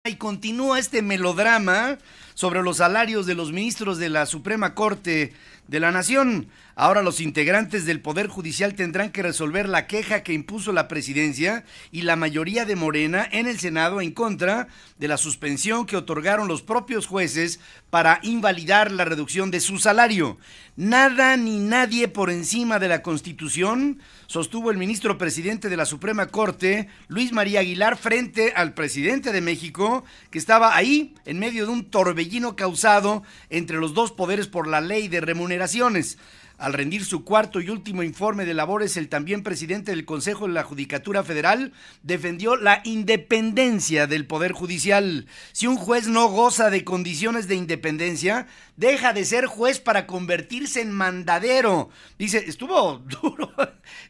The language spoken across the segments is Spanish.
Y continúa este melodrama sobre los salarios de los ministros de la Suprema Corte de la Nación. Ahora los integrantes del Poder Judicial tendrán que resolver la queja que impuso la presidencia y la mayoría de Morena en el Senado en contra de la suspensión que otorgaron los propios jueces para invalidar la reducción de su salario. Nada ni nadie por encima de la Constitución, sostuvo el ministro presidente de la Suprema Corte, Luis María Aguilar, frente al presidente de México, que estaba ahí en medio de un torbellino causado entre los dos poderes por la ley de remuneraciones. Al rendir su cuarto y último informe de labores, el también presidente del Consejo de la Judicatura Federal defendió la independencia del Poder Judicial. Si un juez no goza de condiciones de independencia, deja de ser juez para convertirse en mandadero. Dice, estuvo duro,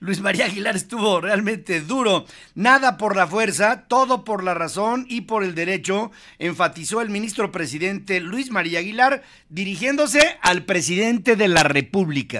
Luis María Aguilar estuvo realmente duro. Nada por la fuerza, todo por la razón y por el derecho, enfatizó el ministro presidente Luis María Aguilar, dirigiéndose al presidente de la República.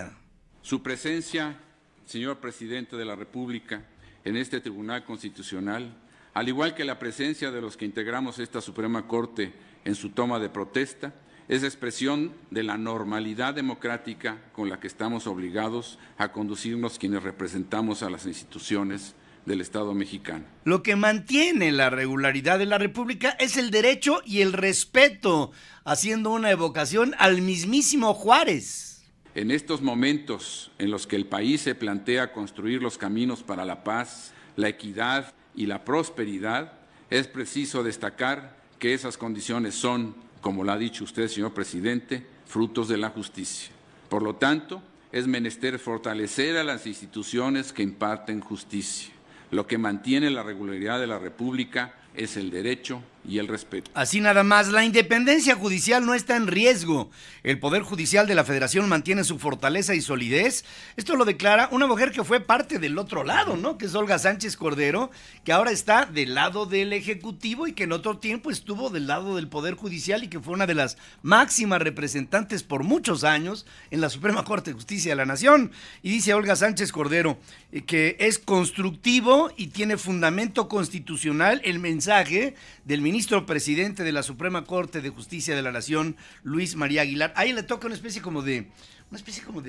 Su presencia, señor presidente de la República, en este Tribunal Constitucional, al igual que la presencia de los que integramos esta Suprema Corte en su toma de protesta, es expresión de la normalidad democrática con la que estamos obligados a conducirnos quienes representamos a las instituciones del Estado mexicano. Lo que mantiene la regularidad de la República es el derecho y el respeto, haciendo una evocación al mismísimo Juárez. En estos momentos en los que el país se plantea construir los caminos para la paz, la equidad y la prosperidad, es preciso destacar que esas condiciones son, como lo ha dicho usted, señor presidente, frutos de la justicia. Por lo tanto, es menester fortalecer a las instituciones que imparten justicia. Lo que mantiene la regularidad de la República es el derecho y el respeto. Así nada más, la independencia judicial no está en riesgo. El Poder Judicial de la Federación mantiene su fortaleza y solidez. Esto lo declara una mujer que fue parte del otro lado, ¿no? Que es Olga Sánchez Cordero, que ahora está del lado del Ejecutivo y que en otro tiempo estuvo del lado del Poder Judicial y que fue una de las máximas representantes por muchos años en la Suprema Corte de Justicia de la Nación. Y dice Olga Sánchez Cordero que es constructivo y tiene fundamento constitucional el mensaje del ministro presidente de la Suprema Corte de Justicia de la Nación, Luis María Aguilar. A él le toca una especie como de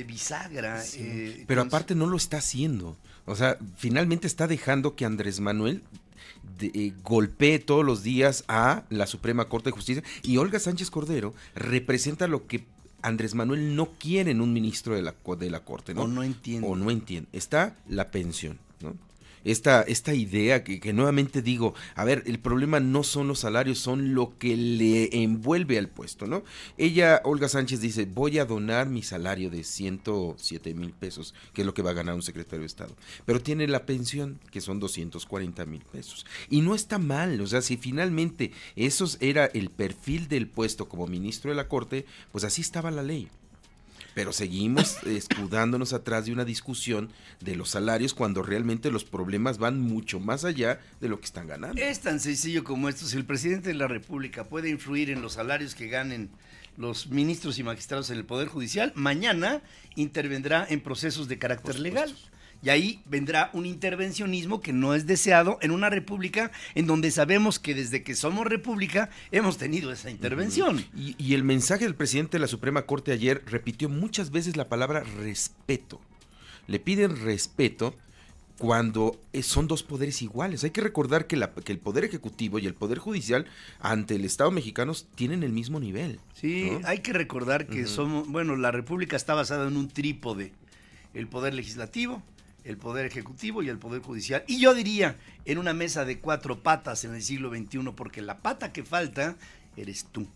bisagra. Sí, pero aparte no lo está haciendo. O sea, finalmente está dejando que Andrés Manuel golpee todos los días a la Suprema Corte de Justicia, y Olga Sánchez Cordero representa lo que Andrés Manuel no quiere en un ministro de la Corte, ¿no? O no entiende. O no entiende. Está la pensión, ¿no? Esta idea que nuevamente digo, a ver, el problema no son los salarios, son lo que le envuelve al puesto, ¿no? Ella, Olga Sánchez, dice, voy a donar mi salario de 107,000 pesos, que es lo que va a ganar un secretario de Estado, pero tiene la pensión, que son 240,000 pesos, y no está mal. O sea, si finalmente eso era el perfil del puesto como ministro de la Corte, pues así estaba la ley. Pero seguimos escudándonos atrás de una discusión de los salarios cuando realmente los problemas van mucho más allá de lo que están ganando. Es tan sencillo como esto. Si el presidente de la República puede influir en los salarios que ganen los ministros y magistrados en el Poder Judicial, mañana intervendrá en procesos de carácter legal. Y ahí vendrá un intervencionismo que no es deseado en una república en donde sabemos que desde que somos república hemos tenido esa intervención. Y el mensaje del presidente de la Suprema Corte ayer repitió muchas veces la palabra respeto. Le piden respeto cuando son dos poderes iguales. Hay que recordar que el Poder Ejecutivo y el Poder Judicial ante el Estado mexicano tienen el mismo nivel. Sí, ¿no? Hay que recordar que la república está basada en un trípode: el Poder Legislativo, el Poder Ejecutivo y el Poder Judicial. Y yo diría, en una mesa de 4 patas en el siglo XXI, porque la pata que falta eres tú.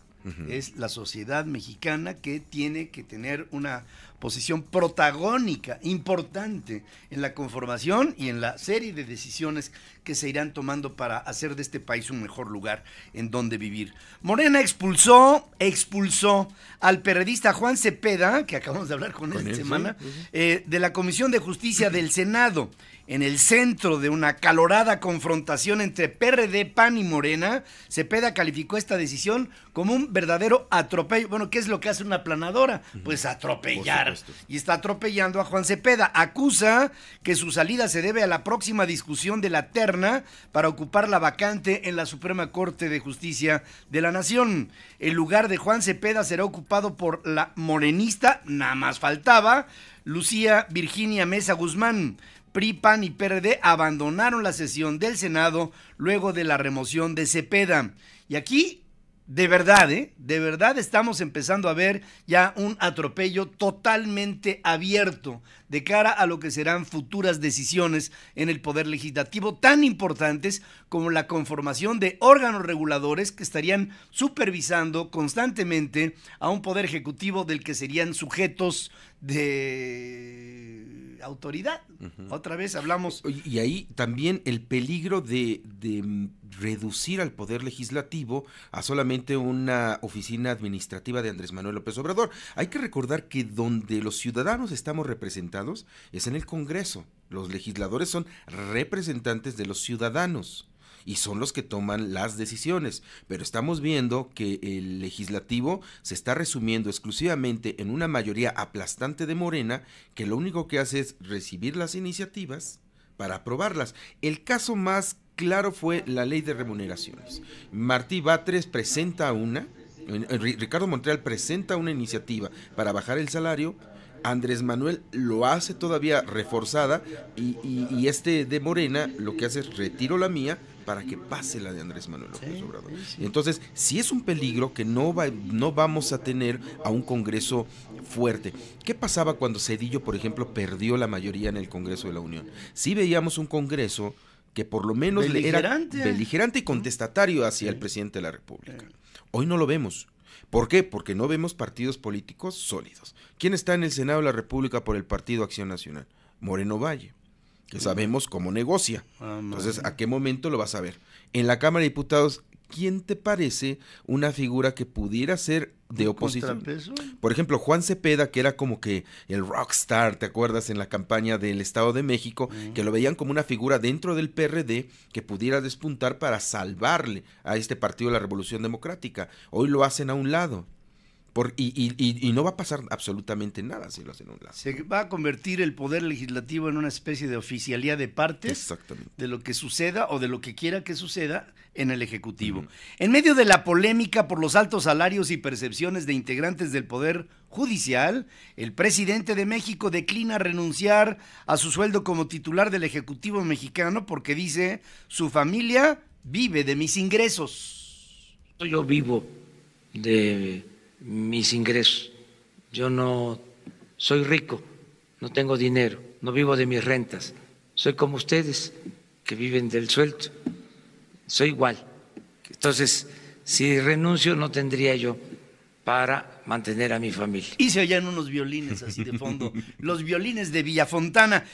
Es la sociedad mexicana que tiene que tener una posición protagónica, importante, en la conformación y en la serie de decisiones que se irán tomando para hacer de este país un mejor lugar en donde vivir. Morena expulsó al periodista Juan Cepeda, que acabamos de hablar con él esta semana, de la Comisión de Justicia del Senado. En el centro de una acalorada confrontación entre PRD, PAN y Morena, Cepeda calificó esta decisión como un un verdadero atropello. Bueno, ¿qué es lo que hace una aplanadora? Pues atropellar. Y está atropellando a Juan Cepeda. Acusa que su salida se debe a la próxima discusión de la terna para ocupar la vacante en la Suprema Corte de Justicia de la Nación. El lugar de Juan Cepeda será ocupado por la morenista, nada más faltaba, Lucía Virginia Mesa Guzmán. PRI, PAN y PRD abandonaron la sesión del Senado luego de la remoción de Cepeda. Y aquí, de verdad estamos empezando a ver ya un atropello totalmente abierto de cara a lo que serán futuras decisiones en el Poder Legislativo tan importantes como la conformación de órganos reguladores que estarían supervisando constantemente a un Poder Ejecutivo del que serían sujetos de autoridad. Otra vez hablamos. Y ahí también el peligro de reducir al Poder Legislativo a solamente una oficina administrativa de Andrés Manuel López Obrador. Hay que recordar que donde los ciudadanos estamos representados es en el Congreso. Los legisladores son representantes de los ciudadanos y son los que toman las decisiones, pero estamos viendo que el legislativo se está resumiendo exclusivamente en una mayoría aplastante de Morena, que lo único que hace es recibir las iniciativas para aprobarlas. El caso más claro fue la ley de remuneraciones. Martí Batres presenta Ricardo Monreal presenta una iniciativa para bajar el salario. Andrés Manuel lo hace todavía reforzada y este de Morena lo que hace es retiro la mía para que pase la de Andrés Manuel López Obrador. Sí. Entonces, sí es un peligro que no vamos a tener a un Congreso fuerte. ¿Qué pasaba cuando Zedillo, por ejemplo, perdió la mayoría en el Congreso de la Unión? Sí veíamos un Congreso que por lo menos era beligerante y contestatario hacia el presidente de la República. Hoy no lo vemos. ¿Por qué? Porque no vemos partidos políticos sólidos. ¿Quién está en el Senado de la República por el Partido Acción Nacional? Moreno Valle, que sabemos cómo negocia. Entonces, ¿a qué momento lo vas a ver? En la Cámara de Diputados, ¿quién te parece una figura que pudiera ser de oposición? Por ejemplo, Juan Cepeda, que era como que el rockstar, ¿te acuerdas? En la campaña del Estado de México, que lo veían como una figura dentro del PRD que pudiera despuntar para salvarle a este Partido de la Revolución Democrática. Hoy lo hacen a un lado. Y no va a pasar absolutamente nada si lo hacen a un lado. Se va a convertir el Poder Legislativo en una especie de oficialía de partes. Exactamente. De lo que suceda o de lo que quiera que suceda en el Ejecutivo. En medio de la polémica por los altos salarios y percepciones de integrantes del Poder Judicial, el presidente de México declina renunciar a su sueldo como titular del Ejecutivo mexicano porque dice, su familia vive de mis ingresos. Yo vivo de mis ingresos. Yo no soy rico, no tengo dinero, no vivo de mis rentas. Soy como ustedes que viven del sueldo. Soy igual. Entonces, si renuncio no tendría yo para mantener a mi familia. Y se oían unos violines así de fondo, los violines de Villafontana.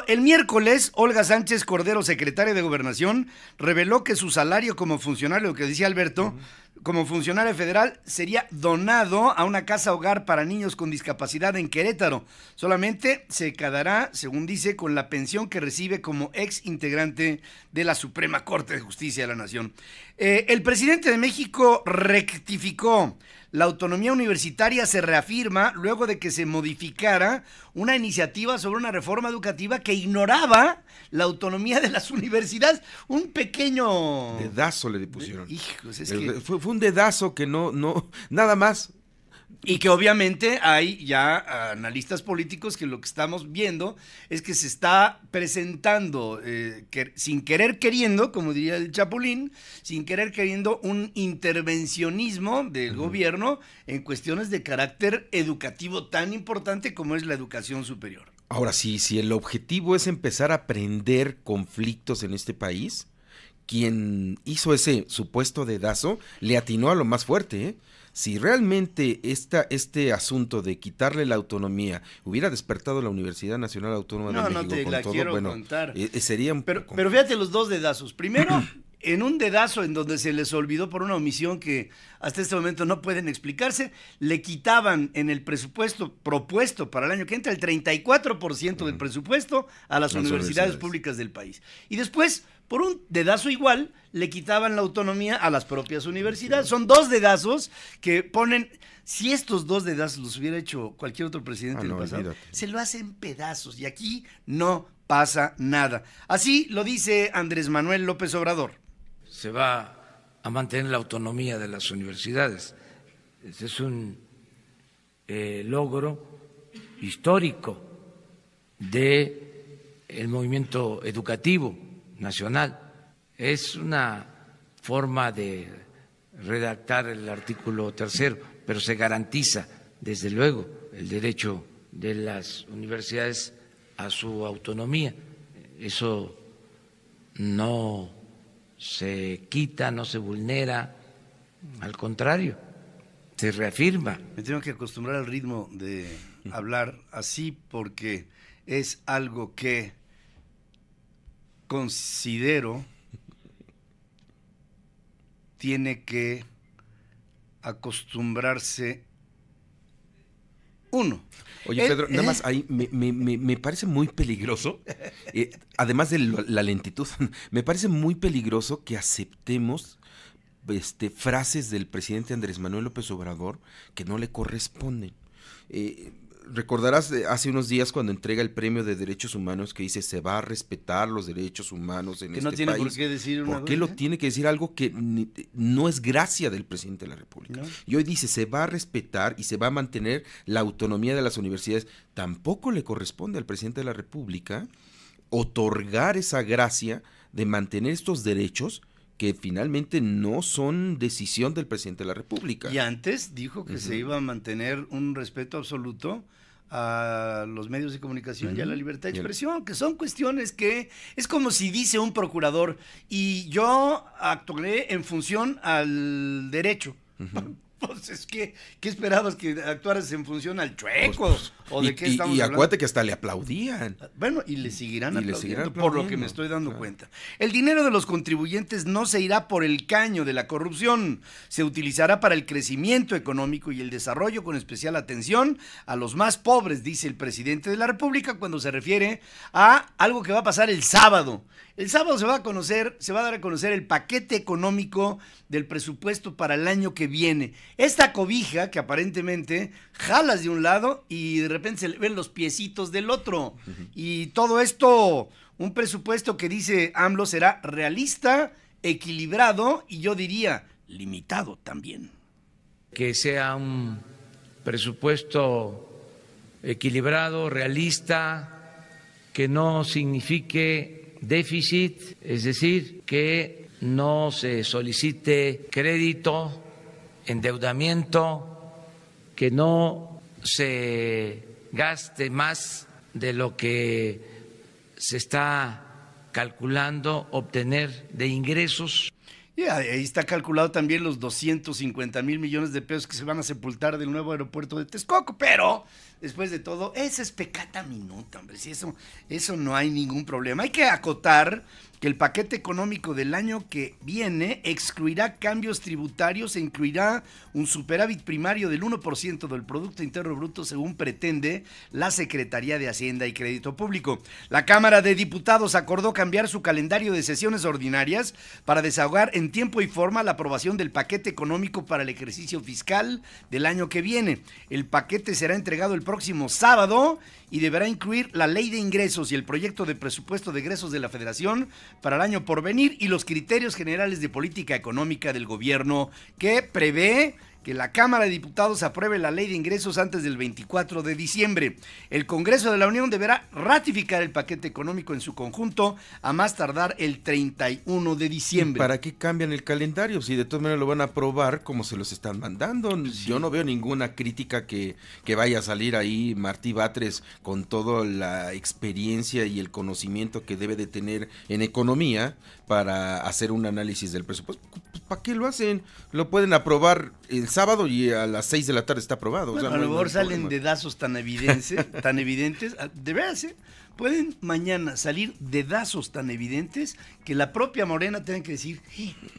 El miércoles, Olga Sánchez Cordero, secretaria de Gobernación, reveló que su salario como funcionario, lo que decía Alberto, como funcionario federal, sería donado a una casa hogar para niños con discapacidad en Querétaro. Solamente se quedará, según dice, con la pensión que recibe como ex integrante de la Suprema Corte de Justicia de la Nación. El presidente de México rectificó. La autonomía universitaria se reafirma luego de que se modificara una iniciativa sobre una reforma educativa que ignoraba la autonomía de las universidades. Un pequeño dedazo le pusieron. Hijos, fue un dedazo que no, nada más. Y que obviamente hay ya analistas políticos que lo que estamos viendo es que se está presentando, sin querer queriendo, como diría el Chapulín, sin querer queriendo un intervencionismo del gobierno en cuestiones de carácter educativo tan importante como es la educación superior. Ahora sí, si el objetivo es empezar a prender conflictos en este país, quien hizo ese supuesto dedazo le atinó a lo más fuerte, ¿eh? Si realmente este asunto de quitarle la autonomía hubiera despertado la Universidad Nacional Autónoma de México, no te con la todo, quiero bueno, contar. Sería un pero fíjate los dos dedazos. Primero, en un dedazo en donde se les olvidó por una omisión que hasta este momento no pueden explicarse, le quitaban en el presupuesto propuesto para el año que entra el 34% del presupuesto a las universidades públicas del país. Y después, por un dedazo igual le quitaban la autonomía a las propias universidades. Son 2 dedazos que ponen, si estos 2 dedazos los hubiera hecho cualquier otro presidente del pasado, olvídate, se lo hacen pedazos y aquí no pasa nada. Así lo dice Andrés Manuel López Obrador. Se va a mantener la autonomía de las universidades. Ese es un logro histórico del movimiento educativo nacional. Es una forma de redactar el artículo 3, pero se garantiza, desde luego, el derecho de las universidades a su autonomía. Eso no se quita, no se vulnera, al contrario, se reafirma. Me tengo que acostumbrar al ritmo de hablar así porque es algo que considero tiene que acostumbrarse uno. Oye, Pedro, nada más ahí me parece muy peligroso, además de la lentitud, me parece muy peligroso que aceptemos frases del presidente Andrés Manuel López Obrador que no le corresponden. Recordarás hace unos días cuando entrega el Premio de Derechos Humanos que dice se va a respetar los derechos humanos en este país. Que no tiene por qué decir una. ¿Por qué lo tiene que decir algo que no es gracia del presidente de la República? ¿No? Y hoy dice se va a respetar y se va a mantener la autonomía de las universidades. Tampoco le corresponde al presidente de la República otorgar esa gracia de mantener estos derechos que finalmente no son decisión del presidente de la República. Y antes dijo que se iba a mantener un respeto absoluto a los medios de comunicación y a la libertad de expresión, que son cuestiones que es como si dice un procurador y yo actuaré en función al derecho. Pues es que, ¿qué esperabas? ¿Que actuaras en función al chueco? Pues, ¿O de qué estamos hablando? Y acuérdate que hasta le aplaudían. Bueno, y le seguirán aplaudiendo, por lo que me estoy dando cuenta. El dinero de los contribuyentes no se irá por el caño de la corrupción. Se utilizará para el crecimiento económico y el desarrollo, con especial atención a los más pobres, dice el presidente de la República cuando se refiere a algo que va a pasar el sábado. El sábado se va a dar a conocer el paquete económico del presupuesto para el año que viene. Esta cobija que aparentemente jalas de un lado y de repente se le ven los piecitos del otro. Y todo esto, un presupuesto que dice AMLO será realista, equilibrado y yo diría limitado también. Que sea un presupuesto equilibrado, realista, que no signifique déficit, es decir, que no se solicite crédito, endeudamiento, que no se gaste más de lo que se está calculando obtener de ingresos. Y ahí está calculado también los 250,000 millones de pesos que se van a sepultar del nuevo aeropuerto de Texcoco, pero después de todo, esa es pecata minuta, hombre, si eso no hay ningún problema. Hay que acotar que el paquete económico del año que viene excluirá cambios tributarios e incluirá un superávit primario del 1% del Producto Interno Bruto, según pretende la Secretaría de Hacienda y Crédito Público. La Cámara de Diputados acordó cambiar su calendario de sesiones ordinarias para desahogar en tiempo y forma la aprobación del paquete económico para el ejercicio fiscal del año que viene. El paquete será entregado el próximo sábado y deberá incluir la ley de ingresos y el proyecto de presupuesto de egresos de la Federación para el año por venir y los criterios generales de política económica del gobierno, que prevé que la Cámara de Diputados apruebe la ley de ingresos antes del 24 de diciembre. El Congreso de la Unión deberá ratificar el paquete económico en su conjunto a más tardar el 31 de diciembre. ¿Para qué cambian el calendario? Si de todas maneras lo van a aprobar como se los están mandando. Sí. Yo no veo ninguna crítica que vaya a salir ahí Martí Batres con toda la experiencia y el conocimiento que debe de tener en economía para hacer un análisis del presupuesto. ¿Para qué lo hacen? Lo pueden aprobar el sábado y a las 6 de la tarde está aprobado. Bueno, o sea, a lo mejor salen dedazos tan evidentes, de veras, pueden mañana salir dedazos tan evidentes que la propia Morena tenga que decir,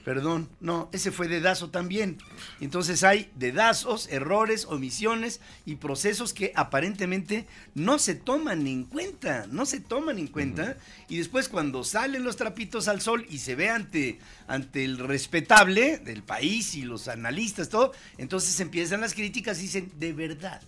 perdón, no, ese fue dedazo también. Entonces hay dedazos, errores, omisiones y procesos que aparentemente no se toman en cuenta, y después cuando salen los trapitos al sol y se ve ante el respetable del país y los analistas, todo, entonces empiezan las críticas y dicen, de verdad,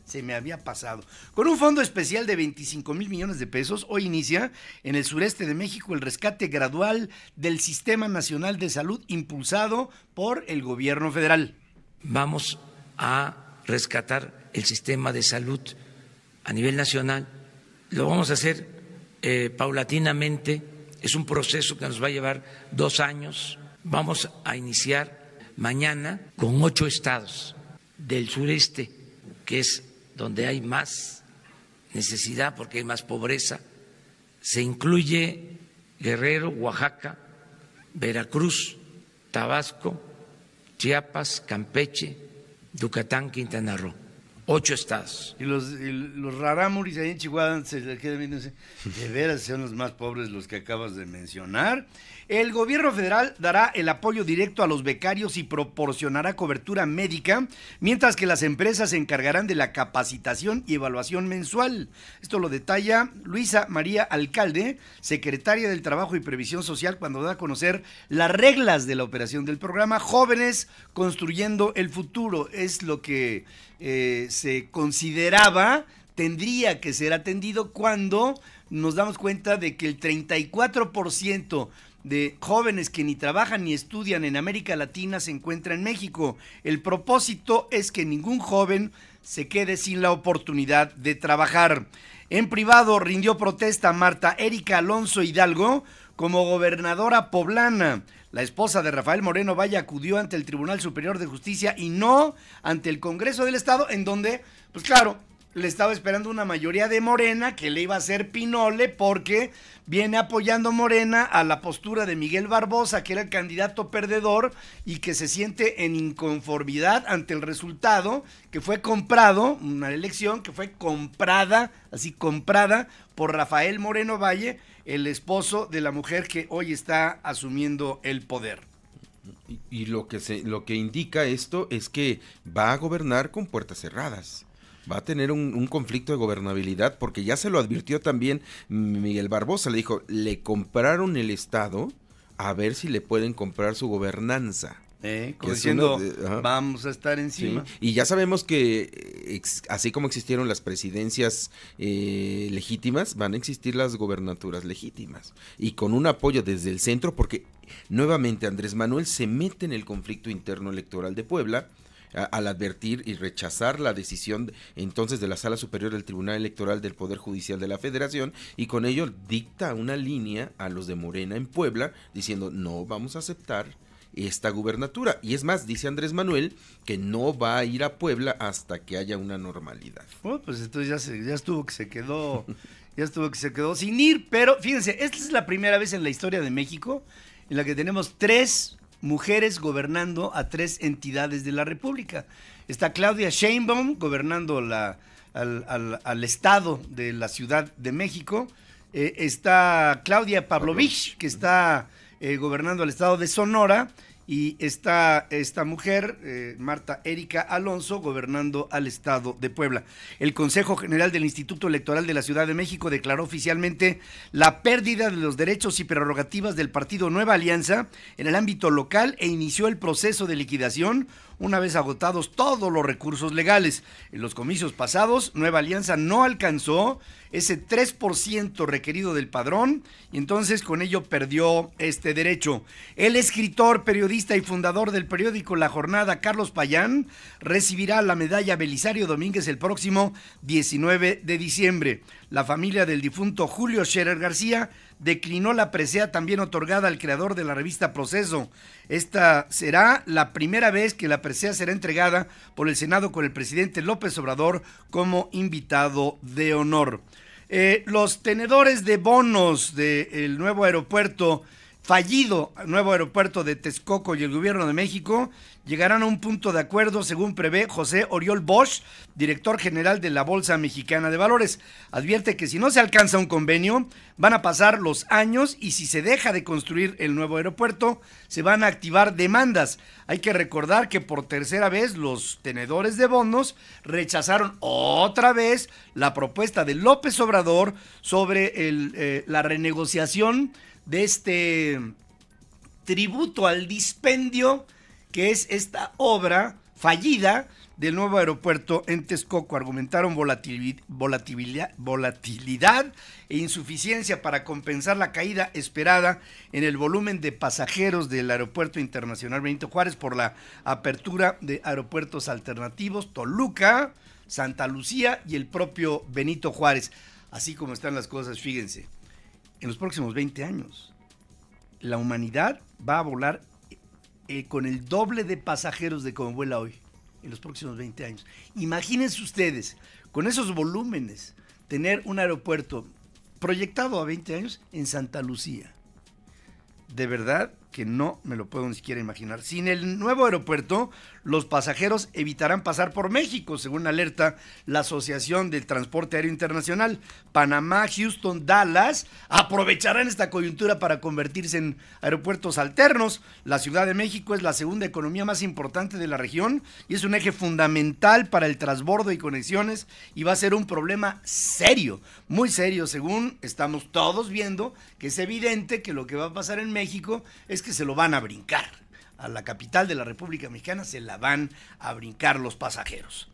se me había pasado. Con un fondo especial de 25,000 millones de pesos, hoy inicia en el sureste de México el rescate gradual del Sistema Nacional de Salud impulsado por el gobierno federal. Vamos a rescatar el sistema de salud a nivel nacional. Lo vamos a hacer paulatinamente. Es un proceso que nos va a llevar 2 años. Vamos a iniciar mañana con 8 estados del sureste, que es donde hay más necesidad porque hay más pobreza. Se incluye Guerrero, Oaxaca, Veracruz, Tabasco, Chiapas, Campeche, Yucatán, Quintana Roo. 8 estados. Y los rarámuris ahí en Chihuahua se le quedan viendo, de veras son los más pobres los que acabas de mencionar. El gobierno federal dará el apoyo directo a los becarios y proporcionará cobertura médica, mientras que las empresas se encargarán de la capacitación y evaluación mensual. Esto lo detalla Luisa María Alcalde, secretaria del Trabajo y Previsión Social, cuando da a conocer las reglas de la operación del programa Jóvenes Construyendo el Futuro. Es lo que se consideraba tendría que ser atendido cuando nos damos cuenta de que el 34% de jóvenes que ni trabajan ni estudian en América Latina se encuentra en México. El propósito es que ningún joven se quede sin la oportunidad de trabajar. En privado rindió protesta Marta Erika Alonso Hidalgo como gobernadora poblana. La esposa de Rafael Moreno Valle acudió ante el Tribunal Superior de Justicia y no ante el Congreso del Estado, en donde, pues claro, le estaba esperando una mayoría de Morena que le iba a hacer pinole porque viene apoyando Morena a la postura de Miguel Barbosa, que era el candidato perdedor y que se siente en inconformidad ante el resultado, que fue comprado, una elección que fue comprada, así comprada por Rafael Moreno Valle, el esposo de la mujer que hoy está asumiendo el poder. Y lo que indica esto es que va a gobernar con puertas cerradas. Va a tener un conflicto de gobernabilidad, porque ya se lo advirtió también Miguel Barbosa. Le dijo, le compraron el Estado, a ver si le pueden comprar su gobernanza. Como diciendo, vamos a estar encima. Sí. Y ya sabemos que así como existieron las presidencias legítimas, van a existir las gobernaturas legítimas. Y con un apoyo desde el centro, porque nuevamente Andrés Manuel se mete en el conflicto interno electoral de Puebla, al advertir y rechazar la decisión entonces de la Sala Superior del Tribunal Electoral del Poder Judicial de la Federación, y con ello dicta una línea a los de Morena en Puebla, diciendo no vamos a aceptar esta gubernatura. Y es más, dice Andrés Manuel que no va a ir a Puebla hasta que haya una normalidad. Pues entonces ya estuvo que se quedó sin ir. Pero fíjense, esta es la primera vez en la historia de México en la que tenemos 3 mujeres gobernando a 3 entidades de la República. Está Claudia Sheinbaum gobernando al estado de la Ciudad de México. Está Claudia Pavlovich, que está gobernando al estado de Sonora. Y está esta mujer, Marta Erika Alonso, gobernando al estado de Puebla. El Consejo General del Instituto Electoral de la Ciudad de México declaró oficialmente la pérdida de los derechos y prerrogativas del partido Nueva Alianza en el ámbito local e inició el proceso de liquidación una vez agotados todos los recursos legales. En los comicios pasados, Nueva Alianza no alcanzó ese 3% requerido del padrón y entonces con ello perdió este derecho. El escritor, periodista y fundador del periódico La Jornada, Carlos Payán, recibirá la medalla Belisario Domínguez el próximo 19 de diciembre. La familia del difunto Julio Scherer García declinó la presea también otorgada al creador de la revista Proceso. Esta será la primera vez que la presea será entregada por el Senado con el presidente López Obrador como invitado de honor. Los tenedores de bonos del nuevo aeropuerto fallido nuevo aeropuerto de Texcoco y el gobierno de México llegarán a un punto de acuerdo, según prevé José Oriol Bosch, director general de la Bolsa Mexicana de Valores. Advierte que si no se alcanza un convenio, van a pasar los años y si se deja de construir el nuevo aeropuerto, se van a activar demandas. Hay que recordar que por tercera vez los tenedores de bonos rechazaron otra vez la propuesta de López Obrador sobre la renegociación de este tributo al dispendio, que es esta obra fallida del nuevo aeropuerto en Texcoco. Argumentaron volatilidad e insuficiencia para compensar la caída esperada en el volumen de pasajeros del Aeropuerto Internacional Benito Juárez por la apertura de aeropuertos alternativos, Toluca, Santa Lucía y el propio Benito Juárez. Así como están las cosas, fíjense, en los próximos 20 años, la humanidad va a volar con el doble de pasajeros de como vuela hoy, en los próximos 20 años. Imagínense ustedes, con esos volúmenes, tener un aeropuerto proyectado a 20 años en Santa Lucía. De verdad que no me lo puedo ni siquiera imaginar. Sin el nuevo aeropuerto, los pasajeros evitarán pasar por México, según alerta la Asociación del Transporte Aéreo Internacional. Panamá, Houston, Dallas aprovecharán esta coyuntura para convertirse en aeropuertos alternos. La Ciudad de México es la segunda economía más importante de la región y es un eje fundamental para el transbordo y conexiones, y va a ser un problema serio, muy serio, según estamos todos viendo, que es evidente que lo que va a pasar en México es que se lo van a brincar. A la capital de la República Mexicana se la van a brincar los pasajeros.